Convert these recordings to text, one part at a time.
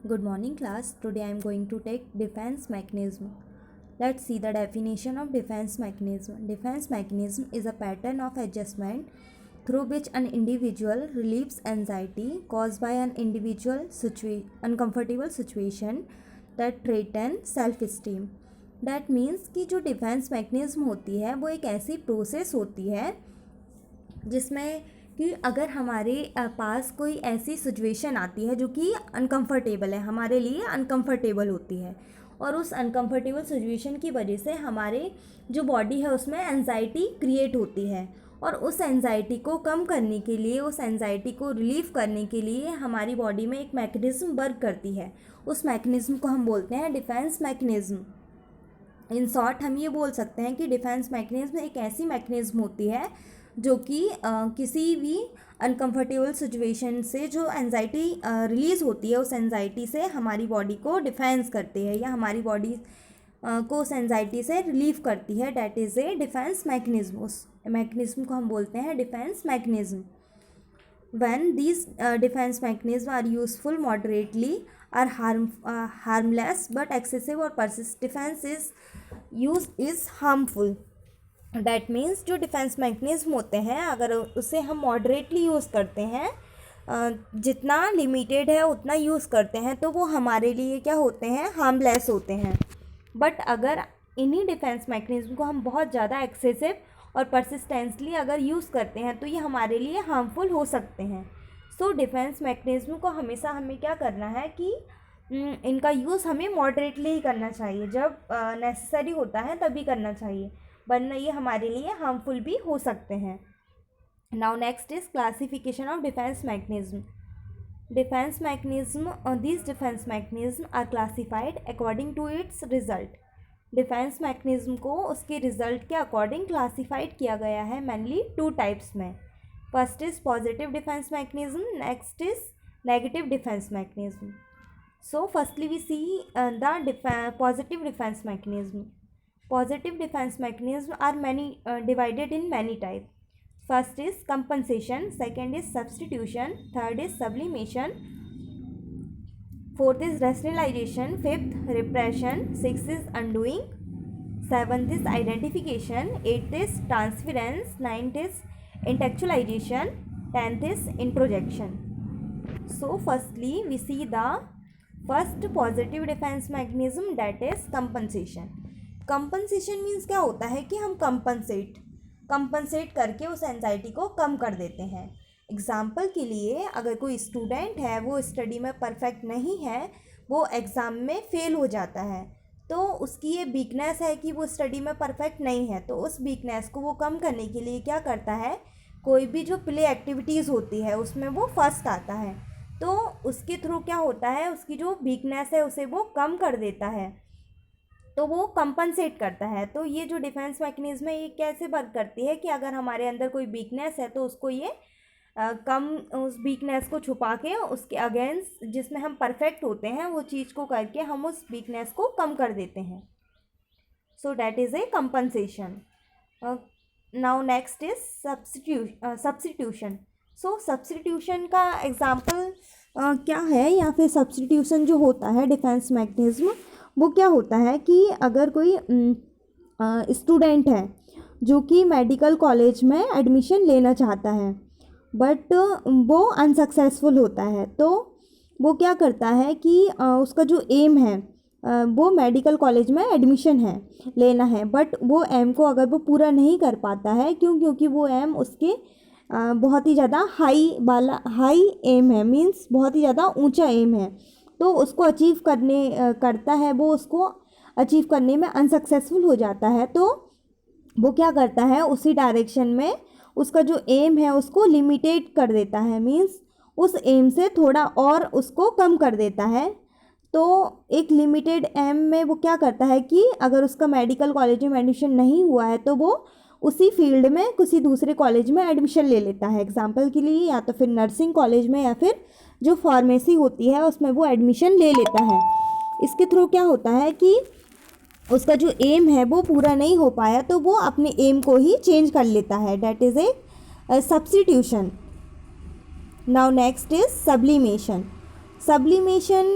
Good morning class. Today I am going to take defense mechanism. Let's see the definition of defense mechanism. Defense mechanism is a pattern of adjustment through which an individual relieves anxiety caused by an individual uncomfortable situation that threaten self-esteem. That means कि जो defence mechanism होती है वो एक ऐसी process होती है जिसमें कि अगर हमारे पास कोई ऐसी सिचुएशन आती है जो कि अनकंफर्टेबल है, हमारे लिए अनकंफर्टेबल होती है, और उस अनकंफर्टेबल सिचुएशन की वजह से हमारे जो बॉडी है उसमें एंजाइटी क्रिएट होती है, और उस एंजाइटी को कम करने के लिए, उस एंजाइटी को रिलीव करने के लिए हमारी बॉडी में एक मैकेनिज्म वर्क करती है. उस मैकेनिज्म को हम बोलते हैं डिफेंस मैकेनिज्म. इन शॉर्ट हम ये बोल सकते हैं कि डिफेंस मैकेनिज्म एक ऐसी मैकेनिज्म होती है जो कि किसी भी अनकंफर्टेबल सिचुएशन से जो एंजाइटी रिलीज़ होती है, उस एंजाइटी से हमारी बॉडी को डिफेंस करती है या हमारी बॉडी को उस एंजाइटी से रिलीव करती है. That is a defence mechanism. उस मैकेनिज्म को हम बोलते हैं defence mechanism. When these defence mechanism are useful moderately are harmless but excessive or persist defence is harmful. That means जो डिफेंस मैकेनिज्म होते हैं अगर उसे हम मॉडरेटली यूज़ करते हैं, जितना लिमिटेड है उतना यूज़ करते हैं, तो वो हमारे लिए क्या होते हैं, हार्मलेस होते हैं. बट अगर इन्हीं डिफेंस मैकेनिज्म को हम बहुत ज़्यादा एक्सेसिव और परसिस्टेंसली अगर यूज़ करते हैं तो ये हमारे लिए हार्मफुल हो सकते हैं. सो डिफेंस मैकेनिज्म को हमेशा हमें क्या करना है कि इनका यूज़ हमें मॉडरेटली ही करना चाहिए. जब नेसेसरी होता है तभी करना चाहिए, वरना ये हमारे लिए हार्मफुल भी हो सकते हैं. Now next is classification of defence mechanism. Defence mechanism these defence mechanism are classified according to its result. Defence mechanism को उसके रिजल्ट के अकॉर्डिंग क्लासिफाइड किया गया है मेनली टू टाइप्स में. First is positive defence mechanism, next is negative defence mechanism. So firstly we see the positive defence mechanism. Positive defense mechanisms are divided in many types. First is compensation, second is substitution, third is sublimation, fourth is rationalization, fifth repression, sixth is undoing, seventh is identification, eighth is transference, ninth is intellectualization, tenth is introjection. So firstly we see the first positive defense mechanism, that is compensation. Compensation means क्या होता है कि हम compensate करके उस anxiety को कम कर देते हैं. एग्ज़ाम्पल के लिए अगर कोई स्टूडेंट है, वो स्टडी में परफेक्ट नहीं है, वो एग्ज़ाम में फ़ेल हो जाता है, तो उसकी ये वीकनेस है कि वो स्टडी में परफेक्ट नहीं है. तो उस वीकनेस को वो कम करने के लिए क्या करता है, कोई भी जो प्ले एक्टिविटीज़ होती है उसमें वो फर्स्ट आता है, तो उसके थ्रू क्या होता है, उसकी जो वीकनेस है उसे वो कम कर देता है, तो वो कंपनसेट करता है. तो ये जो डिफेंस मैकेनिज्म है ये कैसे वर्क करती है कि अगर हमारे अंदर कोई वीकनेस है तो उसको ये कम, उस वीकनेस को छुपा के उसके अगेंस्ट जिसमें हम परफेक्ट होते हैं वो चीज़ को करके हम उस वीकनेस को कम कर देते हैं. So that is A compensation. Now next is substitution. So substitution का एग्जाम्पल क्या है, या फिर सब्स्टिट्यूशन जो होता है डिफेंस मैकेनिज्म, वो क्या होता है कि अगर कोई स्टूडेंट है जो कि मेडिकल कॉलेज में एडमिशन लेना चाहता है बट वो अनसक्सेसफुल होता है, तो वो क्या करता है कि उसका जो एम है वो मेडिकल कॉलेज में एडमिशन है, लेना है, बट वो एम को अगर वो पूरा नहीं कर पाता है, क्योंकि वो एम उसके बहुत ही ज़्यादा हाई एम है, मीन्स बहुत ही ज़्यादा ऊंचा एम है, तो उसको अचीव करता है, वो उसको अचीव करने में अनसक्सेसफुल हो जाता है, तो वो क्या करता है, उसी डायरेक्शन में उसका जो एम है उसको लिमिटेड कर देता है, मीन्स उस एम से थोड़ा और उसको कम कर देता है. तो एक लिमिटेड एम में वो क्या करता है कि अगर उसका मेडिकल कॉलेज में एडमिशन नहीं हुआ है तो वो उसी फील्ड में किसी दूसरे कॉलेज में एडमिशन ले लेता है. एग्जाम्पल के लिए या तो फिर नर्सिंग कॉलेज में या फिर जो फार्मेसी होती है उसमें वो एडमिशन ले लेता है. इसके थ्रू क्या होता है कि उसका जो एम है वो पूरा नहीं हो पाया, तो वो अपने एम को ही चेंज कर लेता है. That is A substitution. Now next is sublimation. Sublimation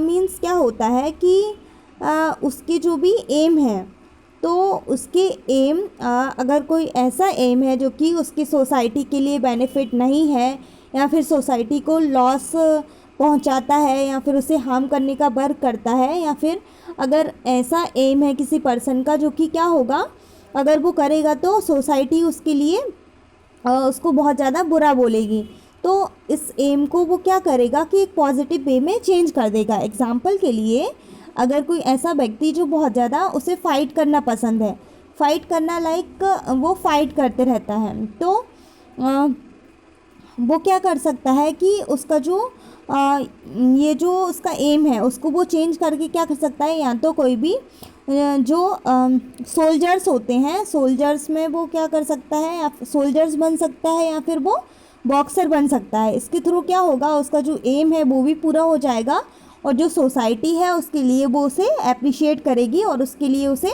means क्या होता है कि उसके जो भी एम है, तो उसके एम अगर कोई ऐसा एम है जो कि उसकी सोसाइटी के लिए बेनिफिट नहीं है, या फिर सोसाइटी को लॉस पहुंचाता है, या फिर उसे हार्म करने का वर्क करता है, या फिर अगर ऐसा एम है किसी पर्सन का जो कि क्या होगा, अगर वो करेगा तो सोसाइटी उसके लिए उसको बहुत ज़्यादा बुरा बोलेगी, तो इस एम को वो क्या करेगा कि एक पॉजिटिव वे में चेंज कर देगा। एग्जाम्पल के लिए, अगर कोई ऐसा व्यक्ति जो बहुत ज़्यादा उसे फाइट करना पसंद है, फाइट करना लाइक वो फाइट करते रहता है, तो वो क्या कर सकता है कि उसका जो ये जो उसका एम है उसको वो चेंज करके क्या कर सकता है, या तो कोई भी जो सोल्जर्स होते हैं, सोल्जर्स में वो क्या कर सकता है, या सोल्जर्स बन सकता है, या फिर वो बॉक्सर बन सकता है। इसके थ्रू क्या होगा, उसका जो एम है वो भी पूरा हो जाएगा, और जो सोसाइटी है उसके लिए वो उसे अप्रिशिएट करेगी, और उसके लिए उसे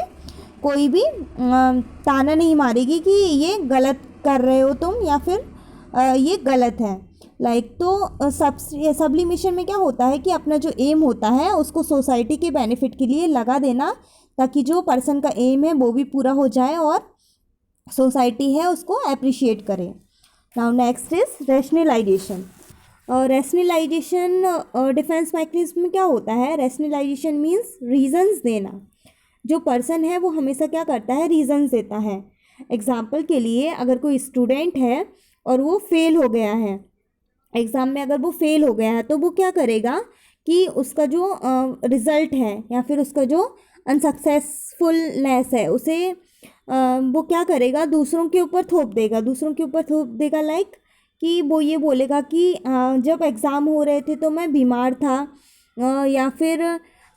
कोई भी ताना नहीं मारेगी कि ये गलत कर रहे हो तुम, या फिर ये गलत है। तो सब्लिमेशन में क्या होता है कि अपना जो एम होता है उसको सोसाइटी के बेनिफिट के लिए लगा देना, ताकि जो पर्सन का एम है वो भी पूरा हो जाए और सोसाइटी है उसको अप्रिशिएट करे। Now next is rationalisation. Rationalisation defence mechanism में क्या होता है, रैशनलाइजेशन मीन्स रीजंस देना। जो पर्सन है वो हमेशा क्या करता है, रीजंस देता है। एग्जाम्पल के लिए, अगर कोई स्टूडेंट है और वो फेल हो गया है एग्ज़ाम में, अगर वो फेल हो गया है तो वो क्या करेगा कि उसका जो रिज़ल्ट है, या फिर उसका जो अनसक्सेसफुलनेस है, उसे वो क्या करेगा, दूसरों के ऊपर थोप देगा, दूसरों के ऊपर थोप देगा। लाइक कि वो ये बोलेगा कि जब एग्ज़ाम हो रहे थे तो मैं बीमार था, या फिर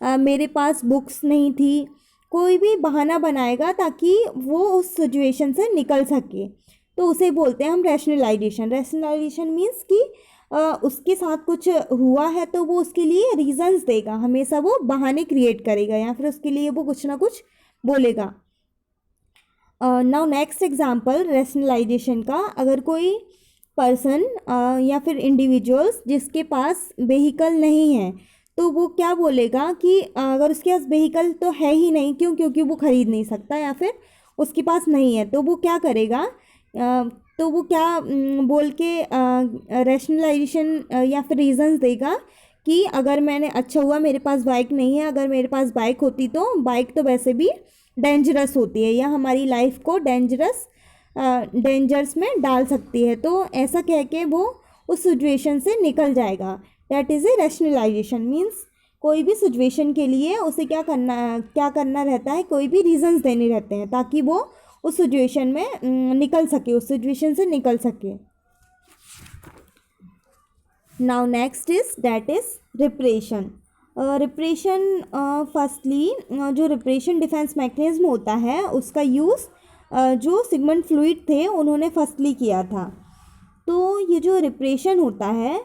मेरे पास बुक्स नहीं थी, कोई भी बहाना बनाएगा ताकि वो उस सिचुएशन से निकल सके, तो उसे बोलते हैं हम रैशनलाइजेशन। रैशनलाइजेशन मीन्स कि उसके साथ कुछ हुआ है तो वो उसके लिए रीजंस देगा, हमेशा वो बहाने क्रिएट करेगा, या फिर उसके लिए वो कुछ ना कुछ बोलेगा। नाउ नेक्स्ट एग्जांपल रैशनलाइजेशन का, अगर कोई पर्सन या फिर इंडिविजुअल्स जिसके पास व्हीकल नहीं है, तो वो क्या बोलेगा कि अगर उसके पास व्हीकल तो है ही नहीं, क्यों, क्योंकि वो ख़रीद नहीं सकता, या फिर उसके पास नहीं है, तो वो क्या करेगा, तो वो क्या बोल के रैशनलाइजेशन या फिर रीजंस देगा कि अगर मैंने, अच्छा हुआ मेरे पास बाइक नहीं है, अगर मेरे पास बाइक होती तो बाइक तो वैसे भी डेंजरस होती है, या हमारी लाइफ को डेंजर्स में डाल सकती है, तो ऐसा कह के वो उस सिचुएशन से निकल जाएगा। That is a rationalisation. Means कोई भी सिचुएशन के लिए उसे क्या करना रहता है, कोई भी रीजंस देने रहते हैं ताकि वो उस सिचुएशन में निकल सके, उस सिचुएशन से निकल सके। Now next is that is repression. Repression, firstly जो रिप्रेशन डिफेंस मैकेनिज्म होता है उसका यूज़ जो सिगमंड फ्लॉयड थे उन्होंने फर्स्टली किया था। तो ये जो रिप्रेशन होता है,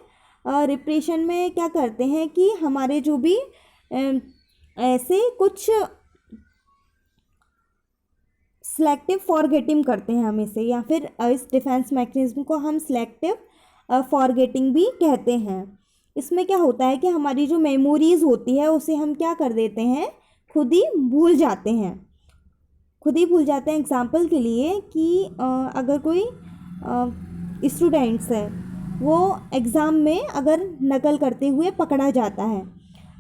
रिप्रेशन में क्या करते हैं कि हमारे जो भी ऐसे कुछ सिलेक्टिव फॉरगेटिंग करते हैं हम इसे, या फिर इस डिफेंस मैकेनिज्म को हम सिलेक्टिव फॉरगेटिंग भी कहते हैं। इसमें क्या होता है कि हमारी जो मेमोरीज होती है उसे हम क्या कर देते हैं, खुद ही भूल जाते हैं, खुद ही भूल जाते हैं। एग्जाम्पल के लिए कि अगर कोई स्टूडेंट्स है, वो एग्ज़ाम में अगर नकल करते हुए पकड़ा जाता है,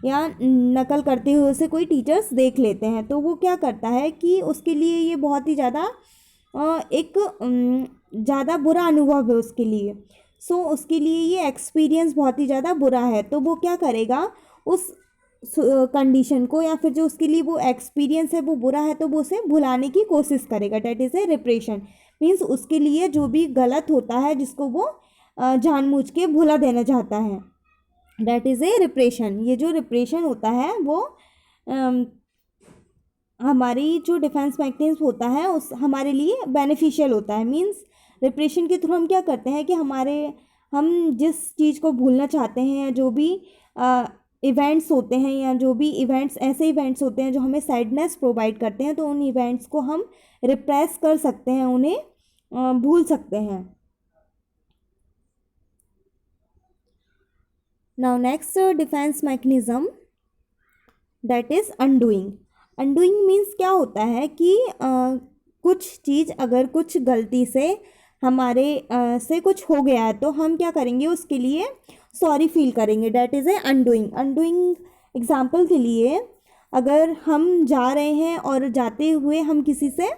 या नकल करते हुए उसे कोई टीचर्स देख लेते हैं, तो वो क्या करता है कि उसके लिए ये बहुत ही ज़्यादा एक ज़्यादा बुरा अनुभव है उसके लिए। सो उसके लिए ये एक्सपीरियंस बहुत ही ज़्यादा बुरा है, तो वो क्या करेगा, उस कंडीशन को, या फिर जो उसके लिए वो एक्सपीरियंस है वो बुरा है, तो वो उसे भुलाने की कोशिश करेगा। That is A repression. Means उसके लिए जो भी गलत होता है जिसको वो जानबूझ के भुला देना चाहता है, दैट इज़ ए रिप्रेशन। ये जो रिप्रेशन होता है वो हमारी जो डिफेंस मैकेनिज्म होता है उस हमारे लिए बेनिफिशियल होता है। मीन्स रिप्रेशन के थ्रू हम क्या करते हैं कि हम जिस चीज़ को भूलना चाहते हैं, या जो भी इवेंट्स होते हैं, या जो भी इवेंट्स ऐसे इवेंट्स होते हैं जो हमें सैडनेस प्रोवाइड करते हैं, तो उन इवेंट्स को हम रिप्रेस कर सकते हैं, उन्हें भूल सकते हैं। Now next defence mechanism that is undoing. Undoing means क्या होता है कि कुछ चीज़ अगर कुछ गलती से हमारे से कुछ हो गया है तो हम क्या करेंगे, उसके लिए सॉरी फील करेंगे, that is A undoing. Undoing example के लिए, अगर हम जा रहे हैं और जाते हुए हम किसी से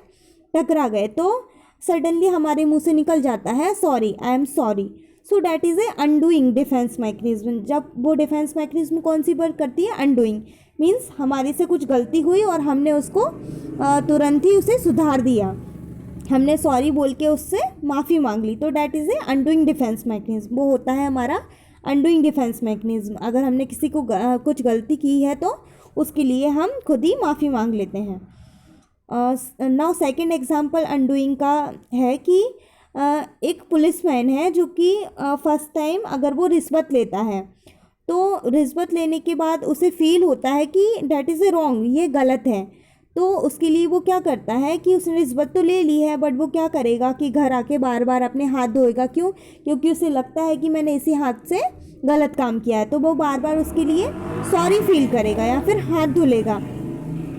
टकरा गए तो सडनली हमारे मुंह से निकल जाता है sorry, I am sorry. So that is A undoing defence mechanism. जब वो डिफेंस मैकेनिज्म कौन सी वर्क करती है, अनडूइंग मीन्स हमारे से कुछ गलती हुई और हमने उसको तुरंत ही उसे सुधार दिया, हमने सॉरी बोल के उससे माफ़ी मांग ली, तो that is A undoing defence mechanism. वो होता है हमारा अनडूइंग डिफेंस मैकेनिज्म। अगर हमने किसी को कुछ गलती की है तो उसके लिए हम खुद ही माफ़ी मांग लेते हैं। नाउ सेकंड एग्जांपल अनडूइंग का है कि एक पुलिसमैन है जो कि फर्स्ट टाइम अगर वो रिश्वत लेता है तो रिश्वत लेने के बाद उसे फील होता है कि डैट इज़ ए रॉन्ग, ये गलत है। तो उसके लिए वो क्या करता है कि उसने रिश्वत तो ले ली है बट वो क्या करेगा कि घर आके बार बार अपने हाथ धोएगा। क्यों? क्योंकि उसे लगता है कि मैंने इसी हाथ से गलत काम किया है, तो वो बार बार उसके लिए सॉरी फील करेगा या फिर हाथ धुलेगा।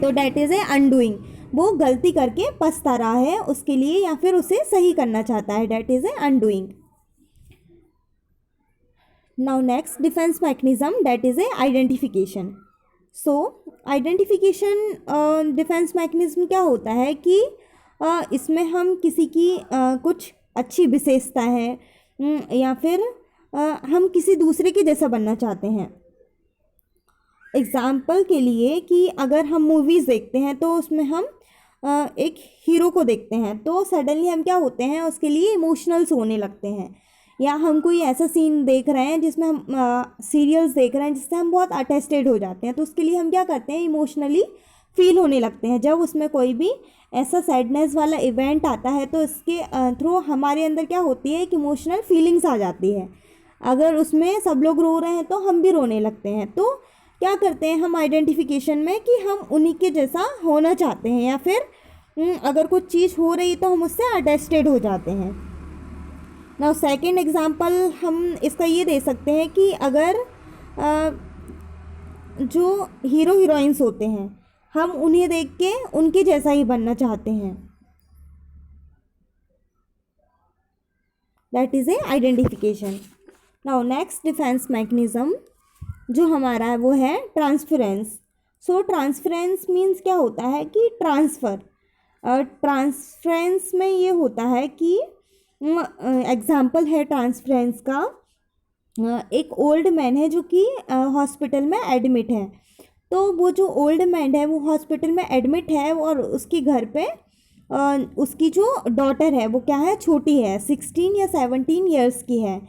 तो डैट इज़ ए अनडूइंग। वो गलती करके पछता रहा है उसके लिए या फिर उसे सही करना चाहता है, that is A undoing. Now next defence mechanism that is A identification. So identification defence mechanism क्या होता है कि इसमें हम किसी की कुछ अच्छी विशेषता है या फिर हम किसी दूसरे के जैसा बनना चाहते हैं। एग्ज़ाम्पल के लिए कि अगर हम मूवीज़ देखते हैं तो उसमें हम एक हीरो को देखते हैं तो सडनली हम क्या होते हैं, उसके लिए इमोशनल्स होने लगते हैं। या हम कोई ऐसा सीन देख रहे हैं जिसमें हम सीरियल्स देख रहे हैं जिससे हम बहुत अटैचड हो जाते हैं, तो उसके लिए हम क्या करते हैं, इमोशनली फील होने लगते हैं। जब उसमें कोई भी ऐसा सैडनेस वाला इवेंट आता है तो इसके थ्रू हमारे अंदर क्या होती है, एक इमोशनल फीलिंग्स आ जाती है। अगर उसमें सब लोग रो रहे हैं तो हम भी रोने लगते हैं। तो क्या करते हैं हम आइडेंटिफिकेशन में कि हम उन्हीं के जैसा होना चाहते हैं या फिर अगर कुछ चीज़ हो रही तो हम उससे अटैचड हो जाते हैं। नाउ सेकंड एग्जांपल हम इसका ये दे सकते हैं कि अगर जो हीरो हीरोइंस होते हैं हम उन्हें देख के उनके जैसा ही बनना चाहते हैं, that is A identification. Now next defence mechanism जो हमारा है वो है ट्रांसफरेंस। सो ट्रांसफरेंस मीन्स क्या होता है कि ट्रांसफ़र। ट्रांसफरेंस में ये होता है कि एग्जाम्पल है ट्रांसफरेंस का, एक ओल्ड मैन है जो कि हॉस्पिटल में एडमिट है। तो वो जो ओल्ड मैन है वो हॉस्पिटल में एडमिट है और उसके घर पे उसकी जो डॉटर है वो क्या है, छोटी है, 16 या 17 ईयर्स की है।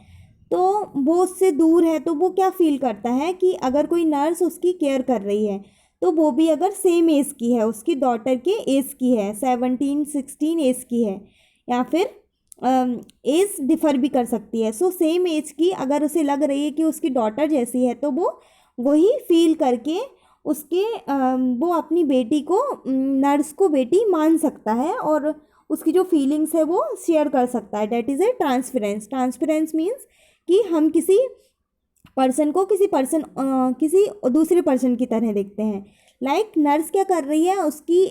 तो वो उससे दूर है तो वो क्या फील करता है कि अगर कोई नर्स उसकी केयर कर रही है तो वो भी अगर सेम एज की है, उसकी डॉटर के एज की है, 17-16 एज की है या फिर एज डिफ़र भी कर सकती है। सो सेम एज की अगर उसे लग रही है कि उसकी डॉटर जैसी है तो वो वही फील करके उसके वो अपनी बेटी को, नर्स को बेटी मान सकता है और उसकी जो फीलिंग्स है वो शेयर कर सकता है, that is a transference. Transference means कि हम किसी पर्सन को किसी दूसरे पर्सन की तरह देखते हैं। लाइक नर्स क्या कर रही है, उसकी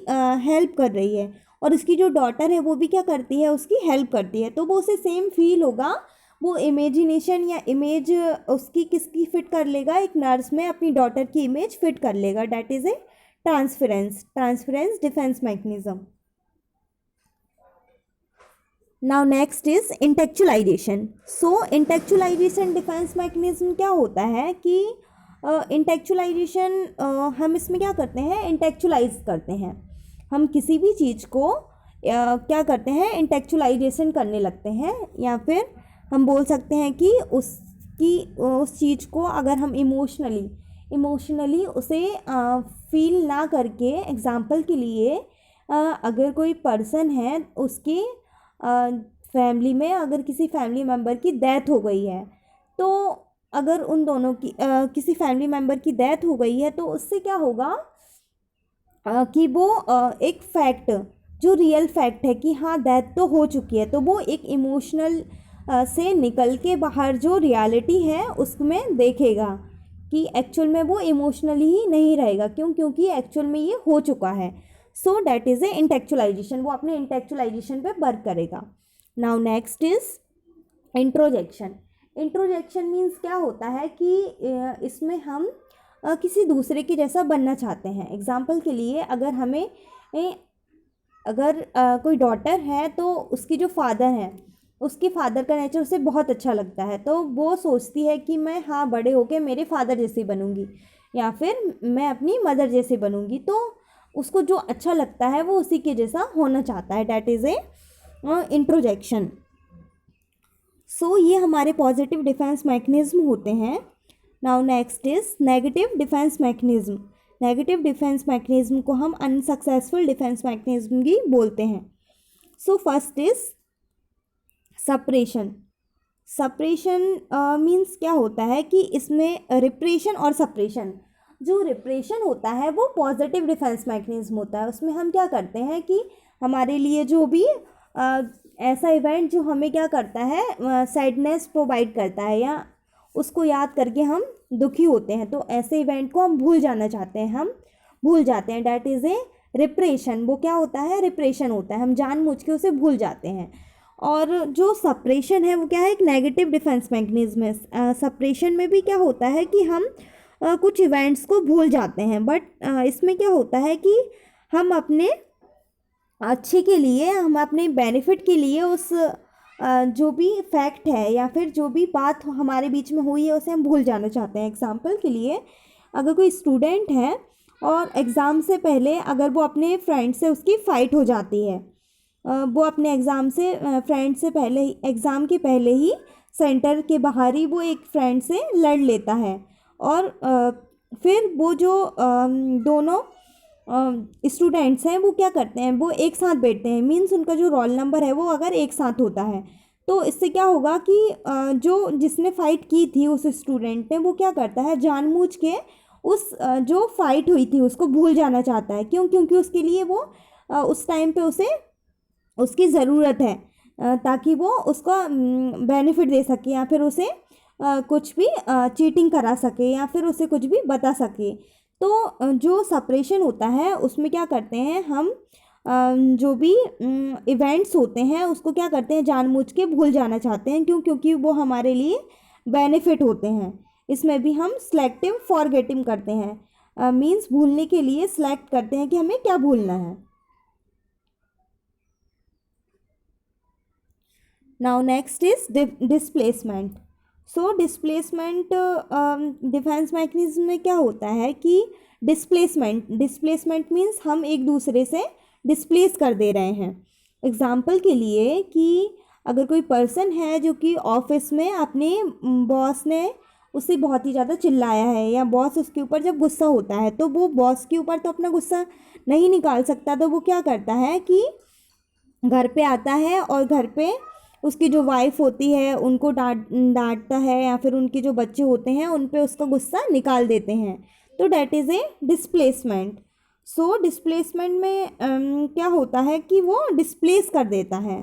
हेल्प कर रही है और उसकी जो डॉटर है वो भी क्या करती है, उसकी हेल्प करती है। तो वो उसे सेम फील होगा, वो इमेजिनेशन या इमेज उसकी किसकी फिट कर लेगा, एक नर्स में अपनी डॉटर की इमेज फिट कर लेगा, that is a transference defence mechanism. Now next is intellectualisation. So intellectualisation defence mechanism क्या होता है कि इंटेक्चुअलाइजेशन हम इसमें क्या करते हैं, इंटेक्चुअलाइज करते हैं। हम किसी भी चीज़ को क्या करते हैं, इंटेक्चुअलाइजेशन करने लगते हैं या फिर हम बोल सकते हैं कि उस चीज़ को अगर हम इमोशनली उसे फील ना करके, एग्ज़ाम्पल के लिए अगर कोई पर्सन है उसकी फैमिली में अगर किसी फैमिली मेम्बर की डेथ हो गई है तो अगर उन दोनों की किसी फैमिली मेम्बर की डेथ हो गई है तो उससे क्या होगा कि वो एक फैक्ट जो रियल फैक्ट है कि हाँ डेथ तो हो चुकी है, तो वो एक इमोशनल से निकल के बाहर जो रियलिटी है उसमें देखेगा कि एक्चुअल में वो इमोशनली ही नहीं रहेगा। क्यों? क्योंकि एक्चुअल में ये हो चुका है। सो डैट इज़ ए इंटेक्चुअलाइजेशन, वो अपने इंटेक्चुअलाइजेशन पे वर्क करेगा। Now next is introjection. Introjection means क्या होता है कि इसमें हम किसी दूसरे के जैसा बनना चाहते हैं। एग्जाम्पल के लिए अगर कोई डॉटर है तो उसकी जो फादर है, उसके फादर का नेचर उसे बहुत अच्छा लगता है, तो वो सोचती है कि मैं बड़े होके मेरे फादर जैसी बनूंगी या फिर मैं अपनी मदर जैसी बनूंगी। तो उसको जो अच्छा लगता है वो उसी के जैसा होना चाहता है। डैट इज़ ए इंट्रोजेक्शन। सो ये हमारे पॉजिटिव डिफेंस मैकेनिज्म होते हैं। Now next is negative defence mechanism. Negative defence mechanism को हम अनसक्सेसफुल डिफेंस मैकेनिज्म भी बोलते हैं। So first is suppression. Suppression means क्या होता है कि इसमें रिप्रेशन और सप्रेशन, जो रिप्रेशन होता है वो पॉजिटिव डिफेंस मैकेनिज्म होता है। उसमें हम क्या करते हैं कि हमारे लिए जो भी ऐसा इवेंट जो हमें क्या करता है, सैडनेस प्रोवाइड करता है या उसको याद करके हम दुखी होते हैं, तो ऐसे इवेंट को हम भूल जाना चाहते हैं, हम भूल जाते हैं। That is A repression. वो क्या होता है? रिप्रेशन होता है, हम जानबूझ के उसे भूल जाते हैं। और जो सप्रेशन है वो क्या है? एक नेगेटिव डिफेंस मैकेनिज्म है। सप्रेशन में भी क्या होता है कि हम कुछ इवेंट्स को भूल जाते हैं, बट इसमें क्या होता है कि हम अपने अच्छे के लिए, हम अपने बेनिफिट के लिए उस जो भी फैक्ट है या फिर जो भी बात हमारे बीच में हुई है उसे हम भूल जाना चाहते हैं। एग्जाम्पल के लिए अगर कोई स्टूडेंट है और एग्ज़ाम से पहले अगर वो अपने फ्रेंड से उसकी फ़ाइट हो जाती है, वो अपने फ्रेंड से पहले ही, एग्ज़ाम के पहले ही सेंटर के बाहर ही वो एक फ्रेंड से लड़ लेता है और फिर वो जो दोनों स्टूडेंट्स हैं वो क्या करते हैं, वो एक साथ बैठते हैं। मीन्स उनका जो रोल नंबर है वो अगर एक साथ होता है तो इससे क्या होगा कि जो जिसने फ़ाइट की थी उस स्टूडेंट ने, वो क्या करता है, जानबूझ के उस जो फ़ाइट हुई थी उसको भूल जाना चाहता है। क्यों? क्योंकि उसके लिए वो उस टाइम पे उसे उसकी ज़रूरत है, ताकि वो उसका बेनिफिट दे सके या फिर उसे कुछ भी चीटिंग करा सके या फिर उसे कुछ भी बता सके। तो जो सप्रेशन होता है उसमें क्या करते हैं हम, जो भी इवेंट्स होते हैं उसको क्या करते हैं, जानबूझ के भूल जाना चाहते हैं। क्यों? क्योंकि वो हमारे लिए बेनिफिट होते हैं। इसमें भी हम सिलेक्टिव फॉरगेटिंग करते हैं, मीन्स भूलने के लिए सिलेक्ट करते हैं कि हमें क्या भूलना है। Now next is displacement. So displacement defence mechanism में क्या होता है कि डिस्प्लेसमेंट मीन्स हम एक दूसरे से डिस्प्लेस कर दे रहे हैं। एग्जाम्पल के लिए कि अगर कोई पर्सन है जो कि ऑफिस में अपने बॉस ने उससे बहुत ही ज़्यादा चिल्लाया है या बॉस उसके ऊपर जब गुस्सा होता है तो वो बॉस के ऊपर तो अपना गुस्सा नहीं निकाल सकता, तो वो क्या करता है कि घर पे आता है और घर पे उसकी जो वाइफ होती है उनको डांटता है या फिर उनके जो बच्चे होते हैं उन पे उसका गुस्सा निकाल देते हैं। तो that is A displacement. So displacement में क्या होता है कि वो डिस्प्लेस कर देता है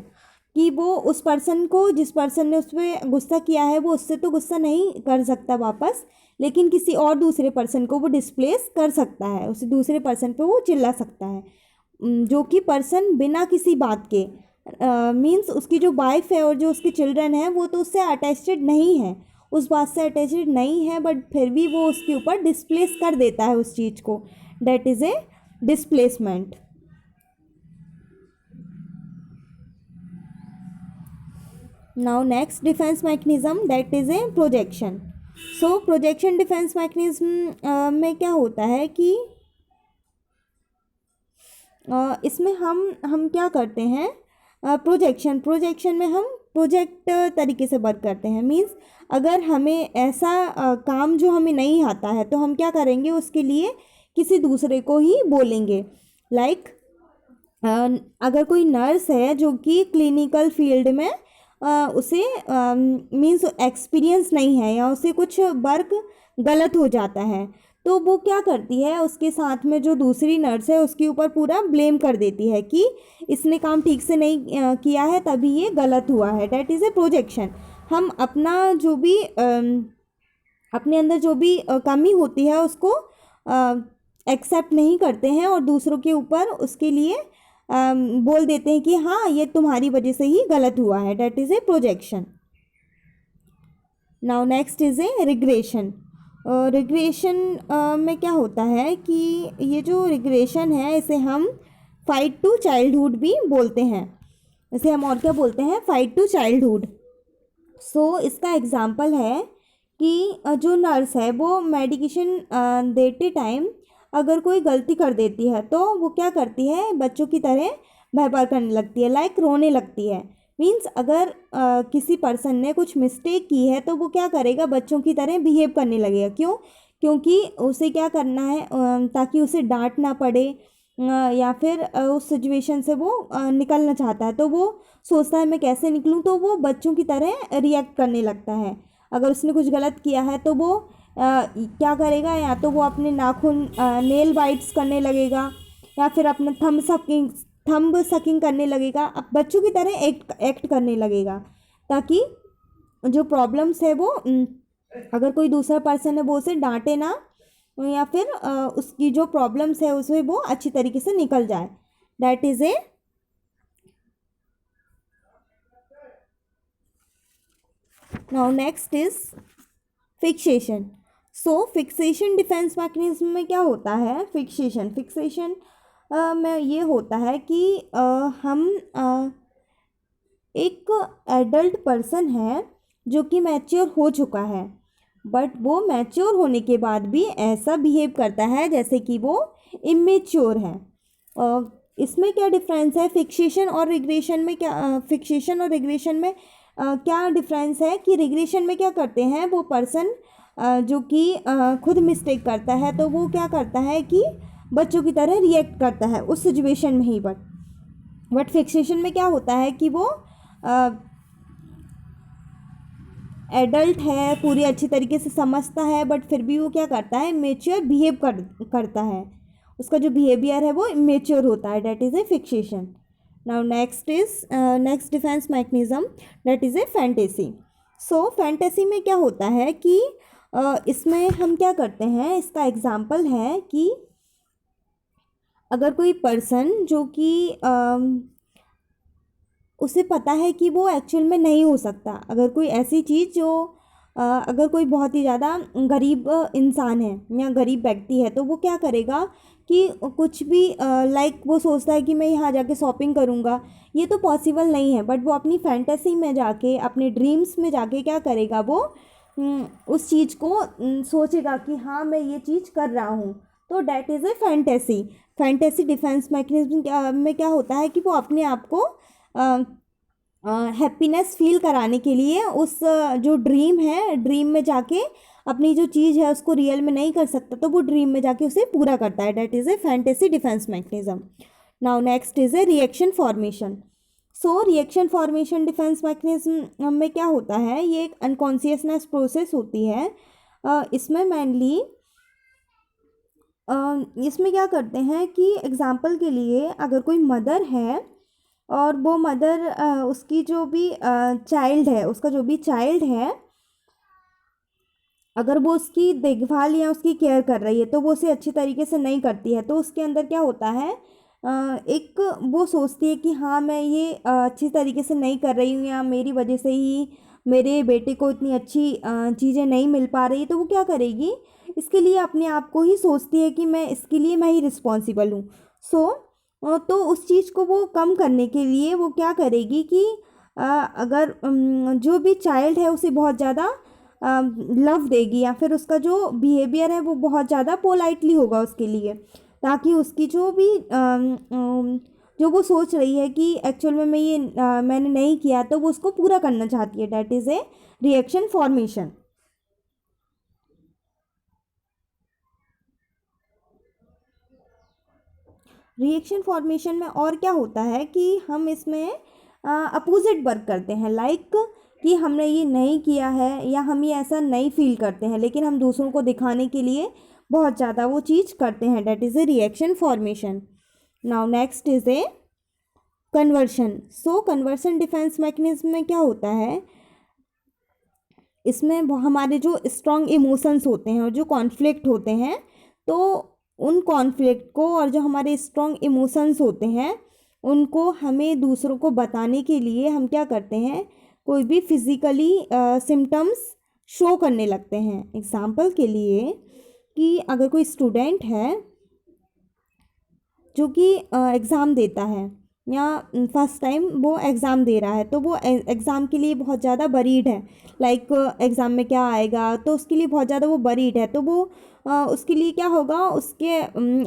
कि वो उस पर्सन को, जिस पर्सन ने उस पर गुस्सा किया है, वो उससे तो गुस्सा नहीं कर सकता वापस, लेकिन किसी और दूसरे पर्सन को वो डिस्प्लेस कर सकता है, उस दूसरे पर्सन पे वो चिल्ला सकता है, जो कि पर्सन बिना किसी बात के, मीन्स उसकी जो वाइफ है और जो उसके चिल्ड्रन है वो तो उससे अटैचड नहीं है, उस बात से अटैचड नहीं है, बट फिर भी वो उसके ऊपर डिस्प्लेस कर देता है उस चीज़ को। That is A displacement. Now next defence mechanism, that is A projection. So projection defence mechanism में क्या होता है कि इसमें हम क्या करते हैं, प्रोजेक्शन में हम प्रोजेक्ट तरीके से वर्क करते हैं। मीन्स अगर हमें ऐसा काम जो हमें नहीं आता है तो हम क्या करेंगे, उसके लिए किसी दूसरे को ही बोलेंगे। लाइक अगर कोई नर्स है जो कि क्लिनिकल फील्ड में उसे मीन्स एक्सपीरियंस नहीं है या उसे कुछ वर्क गलत हो जाता है, तो वो क्या करती है, उसके साथ में जो दूसरी नर्स है उसके ऊपर पूरा ब्लेम कर देती है कि इसने काम ठीक से नहीं किया है तभी ये गलत हुआ है। That is A projection. हम अपना जो भी अपने अंदर जो भी कमी होती है उसको एक्सेप्ट नहीं करते हैं और दूसरों के ऊपर उसके लिए बोल देते हैं कि हाँ ये तुम्हारी वजह से ही गलत हुआ है। That is A projection. Now next is a regression. Regression में क्या होता है कि ये जो रिग्रेशन है इसे हम फाइट टू चाइल्डहुड भी बोलते हैं। इसे हम और क्या बोलते हैं, फाइट टू चाइल्डहुड। सो इसका एग्जांपल है कि जो नर्स है वो मेडिकेशन देते टाइम अगर कोई गलती कर देती है तो वो क्या करती है, बच्चों की तरह व्यवहार करने लगती है, लाइक रोने लगती है। मीन्स अगर किसी पर्सन ने कुछ मिस्टेक की है तो वो क्या करेगा, बच्चों की तरह बिहेव करने लगेगा। क्यों? क्योंकि उसे क्या करना है, ताकि उसे डांट ना पड़े या फिर उस सिचुएशन से वो निकलना चाहता है तो वो सोचता है मैं कैसे निकलूं, तो वो बच्चों की तरह रिएक्ट करने लगता है। अगर उसने कुछ गलत किया है तो वो क्या करेगा, या तो वो अपने नाखून नेल बाइट्स करने लगेगा या फिर अपना थंब सकिंग करने लगेगा, अब बच्चों की तरह एक्ट करने लगेगा, ताकि जो प्रॉब्लम्स है वो अगर कोई दूसरा पर्सन है वो उसे डांटे ना या फिर उसकी जो प्रॉब्लम्स है उसे वो अच्छी तरीके से निकल जाए। That is A now next is fixation. So fixation defence mechanism में क्या होता है, फिक्सेशन में ये होता है कि हम एक एडल्ट पर्सन है जो कि मैच्योर हो चुका है, बट वो मैच्योर होने के बाद भी ऐसा बिहेव करता है जैसे कि वो इमेच्योर है। इसमें क्या डिफरेंस है फिक्सेशन और रिग्रेशन में, क्या फिक्सेशन और रिग्रेशन में क्या डिफरेंस है कि रिग्रेशन में क्या करते हैं वो पर्सन जो कि खुद मिस्टेक करता है तो वो क्या करता है कि बच्चों की तरह रिएक्ट करता है उस सिचुएशन में ही। बट फिक्सेशन में क्या होता है कि वो एडल्ट है, पूरी अच्छी तरीके से समझता है, बट फिर भी वो क्या करता है, मेच्योर बिहेव करता है, उसका जो बिहेवियर है वो मेच्योर होता है। That is A fixation. Now next defence mechanism that is A fantasy. So fantasy में क्या होता है कि इसमें हम क्या करते हैं, इसका एग्जाम्पल है कि अगर कोई पर्सन जो कि उसे पता है कि वो एक्चुअल में नहीं हो सकता, अगर कोई ऐसी चीज़ जो अगर कोई बहुत ही ज़्यादा गरीब इंसान है या गरीब व्यक्ति है तो वो क्या करेगा कि कुछ भी लाइक वो सोचता है कि मैं यहाँ जाके शॉपिंग करूँगा, ये तो पॉसिबल नहीं है, बट वो अपनी फैंटेसी में जाके, अपने ड्रीम्स में जाके क्या करेगा, वो उस चीज़ को सोचेगा कि हाँ मैं ये चीज़ कर रहा हूँ। तो that is A fantasy. Fantasy defence mechanism में क्या होता है कि वो अपने आप को हैप्पीनेस फील कराने के लिए उस जो ड्रीम है, ड्रीम में जाके अपनी जो चीज़ है उसको रियल में नहीं कर सकता तो वो ड्रीम में जाके उसे पूरा करता है। That is A fantasy defence mechanism. Now next is a reaction formation. So reaction formation defence mechanism में क्या होता है, ये एक अनकॉन्शियसनेस प्रोसेस होती है। इसमें मेनली इसमें क्या करते हैं कि एग्ज़ाम्पल के लिए अगर कोई मदर है और वो मदर उसकी जो भी चाइल्ड है, उसका जो भी चाइल्ड है, अगर वो उसकी देखभाल या उसकी केयर कर रही है तो वो उसे अच्छी तरीके से नहीं करती है, तो उसके अंदर क्या होता है, एक वो सोचती है कि हाँ मैं ये अच्छी तरीके से नहीं कर रही हूँ या मेरी वजह से ही मेरे बेटे को इतनी अच्छी चीज़ें नहीं मिल पा रही, तो वो क्या करेगी, इसके लिए अपने आप को ही सोचती है कि मैं इसके लिए मैं ही रिस्पॉन्सिबल हूँ। तो उस चीज़ को वो कम करने के लिए वो क्या करेगी कि अगर जो भी चाइल्ड है उसे बहुत ज़्यादा लव देगी या फिर उसका जो बिहेवियर है वो बहुत ज़्यादा पोलाइटली होगा उसके लिए, ताकि उसकी जो भी जो वो सोच रही है कि एक्चुअल में मैं ये मैंने नहीं किया तो वो उसको पूरा करना चाहती है। That is A reaction formation. Reaction formation में और क्या होता है कि हम इसमें अपोजिट वर्क करते हैं, लाइक कि हमने ये नहीं किया है या हम ये ऐसा नहीं फील करते हैं, लेकिन हम दूसरों को दिखाने के लिए बहुत ज़्यादा वो चीज़ करते हैं, that is a reaction formation. Now next is a conversion. So conversion defence mechanism में क्या होता है, इसमें हमारे जो स्ट्रॉन्ग इमोशंस होते हैं और जो कॉन्फ्लिक्ट होते हैं, तो उन कॉन्फ्लिक्ट को और जो हमारे स्ट्रॉन्ग इमोशंस होते हैं उनको हमें दूसरों को बताने के लिए हम क्या करते हैं, कोई भी फिज़िकली सिम्टम्स शो करने लगते हैं। एग्जाम्पल के लिए कि अगर कोई स्टूडेंट है जो कि एग्ज़ाम देता है या फर्स्ट टाइम वो एग्ज़ाम दे रहा है, तो वो एग्ज़ाम के लिए बहुत ज़्यादा वरीड है, लाइक एग्ज़ाम में क्या आएगा, तो उसके लिए बहुत ज़्यादा वो वरीड है। तो वो उसके लिए क्या होगा, उसके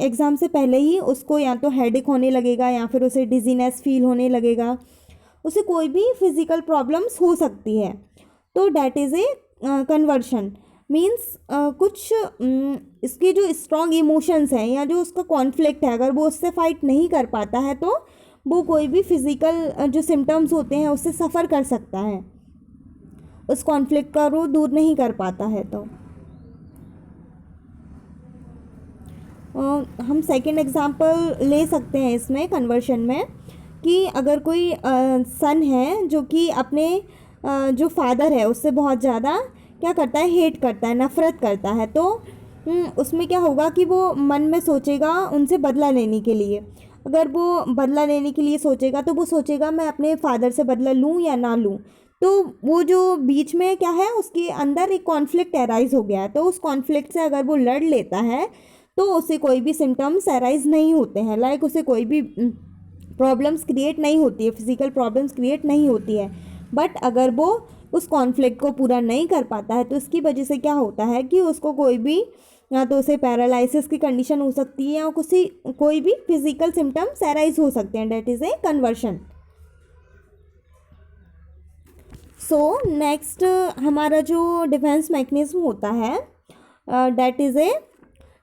एग्ज़ाम से पहले ही उसको या तो हेडेक होने लगेगा या फिर उसे डिजीनेस फील होने लगेगा, उसे कोई भी फिज़िकल प्रॉब्लम्स हो सकती है। तो that is A conversion means कुछ इसके जो स्ट्रॉन्ग इमोशंस हैं या जो उसका कॉन्फ्लिक्ट है, अगर वो उससे फाइट नहीं कर पाता है तो वो कोई भी फिज़िकल जो सिम्टम्स होते हैं उससे सफ़र कर सकता है, उस कॉन्फ्लिक्ट का वो दूर नहीं कर पाता है। तो हम सेकंड एग्जांपल ले सकते हैं इसमें कन्वर्शन में, कि अगर कोई सन है जो कि अपने जो फादर है उससे बहुत ज़्यादा क्या करता है, हेट करता है, नफ़रत करता है, तो उसमें क्या होगा कि वो मन में सोचेगा उनसे बदला लेने के लिए। अगर वो बदला लेने के लिए सोचेगा तो वो सोचेगा मैं अपने फादर से बदला लूँ या ना लूँ, तो वो जो बीच में क्या है उसके अंदर एक कॉन्फ्लिक्ट एराइज हो गया है। तो उस कॉन्फ्लिक्ट से अगर वो लड़ लेता है तो उसे कोई भी सिम्टम्स एराइज नहीं होते हैं, लाइक उसे कोई भी प्रॉब्लम्स क्रिएट नहीं होती है, फिज़िकल प्रॉब्लम्स क्रिएट नहीं होती है। बट अगर वो उस कॉन्फ्लिक्ट को पूरा नहीं कर पाता है तो इसकी वजह से क्या होता है कि उसको कोई भी, या तो उसे पैरालिसिस की कंडीशन हो सकती है या कोई भी फिजिकल सिम्टम्स एराइज हो सकते हैं, that is a conversion. So next हमारा जो डिफेंस मैकेनिज्म होता है that is a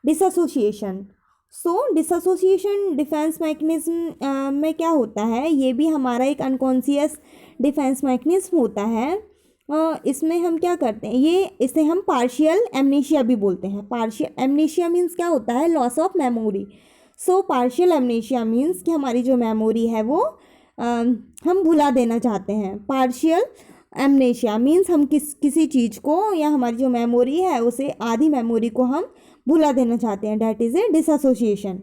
dissociation. So dissociation defence mechanism में क्या होता है, ये भी हमारा एक अनकॉन्शियस डिफेंस मैकेनिज्म होता है। इसमें हम क्या करते हैं, इसे हम पार्शियल एमनेशिया भी बोलते हैं। पार्शियल एमनेशिया मीन्स क्या होता है, loss of memory. So partial amnesia means कि हमारी जो मेमोरी है वो हम भुला देना चाहते हैं। पार्शियल एमनेशिया मीन्स हम किसी चीज़ को या हमारी जो मेमोरी है उसे आधी मेमोरी को हम भुला देना चाहते हैं, डैट इज़ ए डिसएसोसिएशन।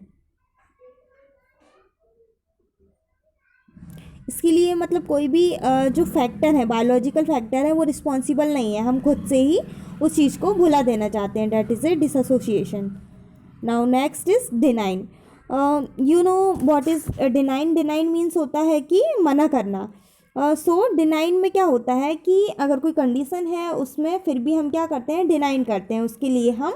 इसके लिए मतलब कोई भी जो फैक्टर है, बायोलॉजिकल फैक्टर है, वो रिस्पॉन्सिबल नहीं है, हम खुद से ही उस चीज़ को भुला देना चाहते हैं, that is a dissociation. Now next is denial. You know what is denial? Denial means होता है कि मना करना। सो डिनाइन में क्या होता है कि अगर कोई कंडीशन है उसमें फिर भी हम क्या करते हैं, डिनाइन करते हैं, उसके लिए हम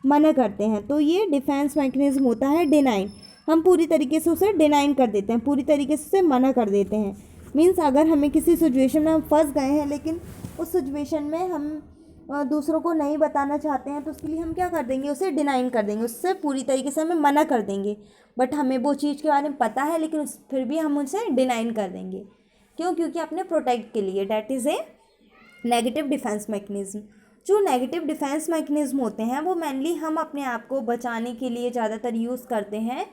मना करते हैं। तो ये डिफेंस मैकेनिज्म होता है डिनाइन। हम पूरी तरीके से उसे डिनाइन कर देते हैं, पूरी तरीके से उसे मना कर देते हैं। मीन्स अगर हमें किसी सिचुएशन में हम फंस गए हैं लेकिन उस सिचुएशन में हम दूसरों को नहीं बताना चाहते हैं, तो उसके लिए हम क्या कर देंगे, उसे डिनाइन कर देंगे, उससे पूरी तरीके से हमें मना कर देंगे। बट हमें वो चीज़ के बारे में पता है लेकिन फिर भी हम उसे डिनाइन कर देंगे। क्यों? क्योंकि अपने प्रोटेक्ट के लिए। That is A negative defence mechanism. जो नेगेटिव डिफेंस मैकेनिज्म होते हैं वो मेनली हम अपने आप को बचाने के लिए ज़्यादातर यूज़ करते हैं।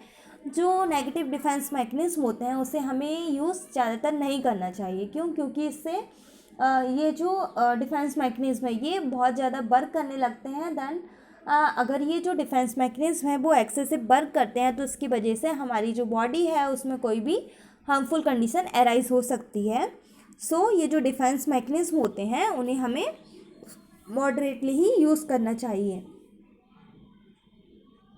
जो नेगेटिव डिफेंस मैकेनिज्म होते हैं उसे हमें यूज़ ज़्यादातर नहीं करना चाहिए। क्यों? क्योंकि इससे ये जो डिफेंस मैकेनिज्म है ये बहुत ज़्यादा वर्क करने लगते हैं। देन अगर ये जो डिफेंस मैकेनिज्म है वो एक्सेसिव वर्क करते हैं तो इसकी वजह से हमारी जो बॉडी है उसमें कोई भी हार्मफुल कंडीशन एराइज हो सकती है। सो ये जो डिफेंस मैकेनिज्म होते हैं उन्हें हमें मॉडरेटली ही यूज़ करना चाहिए।